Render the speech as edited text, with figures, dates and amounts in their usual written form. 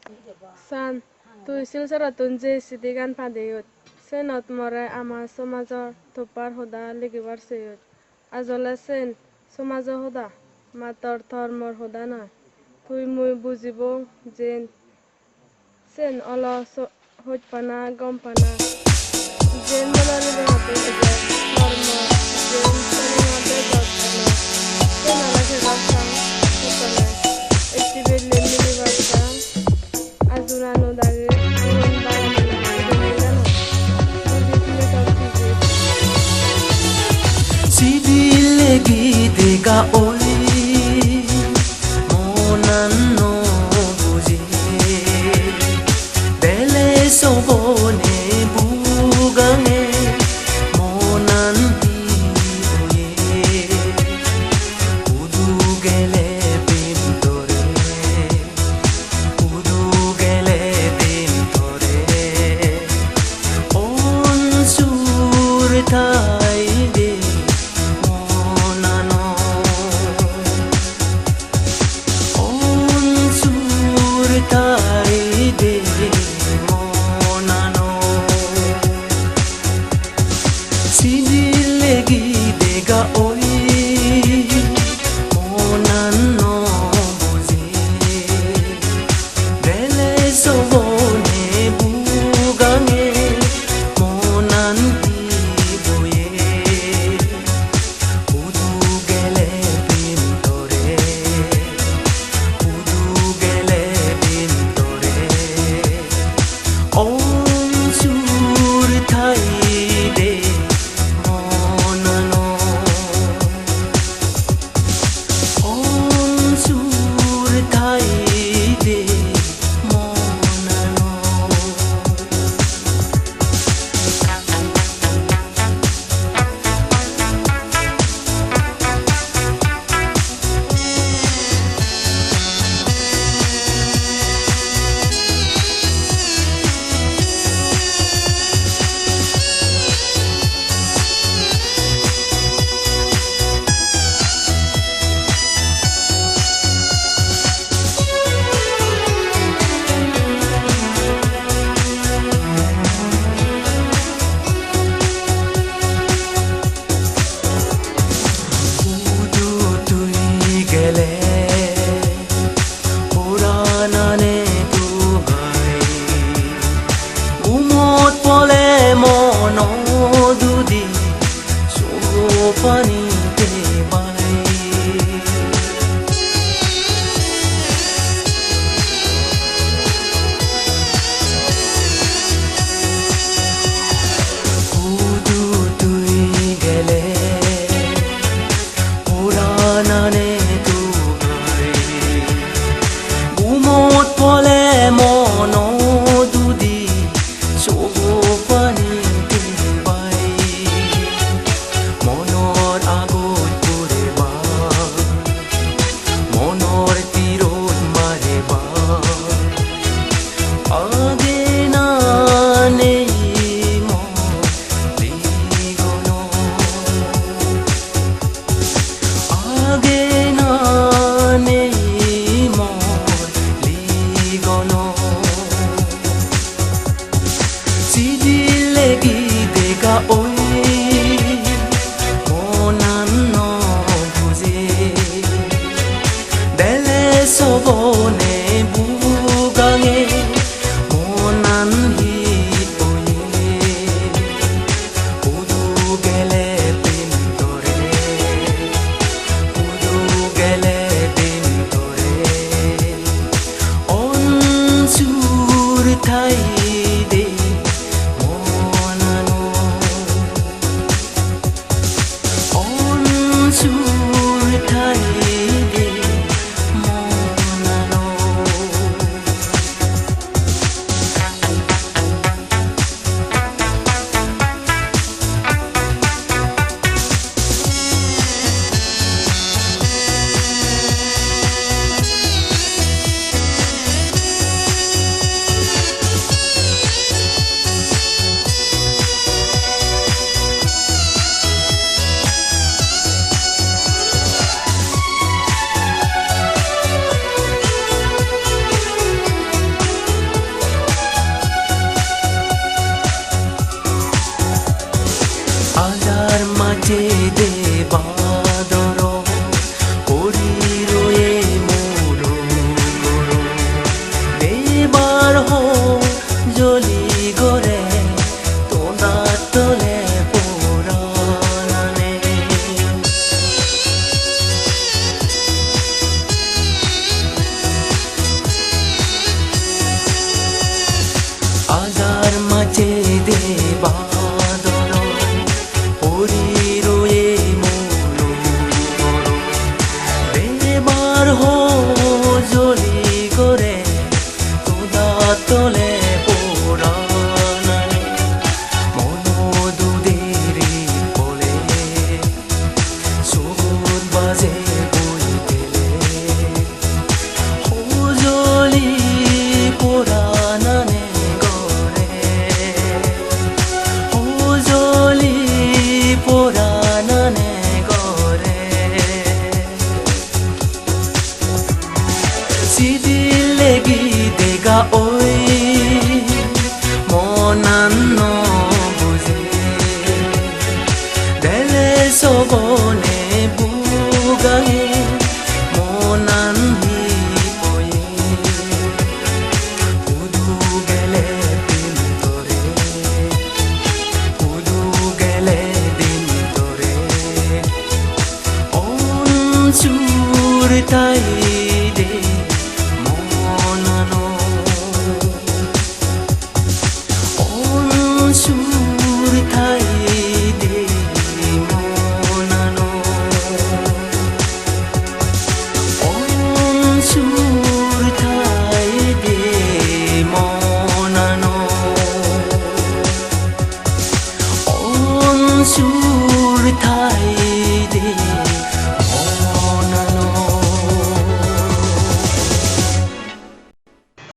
San, তুই শিলচৰতোন যে city গান ফাঁদিয়ত চেনত মৰাই আমাৰ সমাজৰ থোপাৰ সদা লিখিবাৰ চেয়ত আজলে চেন সমাজৰ সদা মাতৰ ধৰ্মৰ সদা নাই তুই মই বুজিব যেন চেন অল সত পানা গম পানা যেন মলানি দেহতে ধৰ্ম যেন চেনতে যত পানা চেন আলাকে ৰাস্তা সকলে একটি বেলে মিলি বাস্তা Azurano dage, uron baramana, uron Udit me Sidile gidega oi monanno buji bele sobone bugane monan hiye udu gele bintore udu gele bintore on sur thai de পোড়ানানে গরে উজলি পোড়ানানে গরে সিদিলেগি দেগা ওই মনান্ন বুঝে দেলে সবনে বুগাঙে মনান্হি পয়ে উদু গেলে দিন ধরে উদু গেলে দিন ধরে অঞ্চুর তাই দে মনানো অঞ্চুর তাই দে মনানো অঞ্চুর তাই দে মনানো অঞ্চুর তাই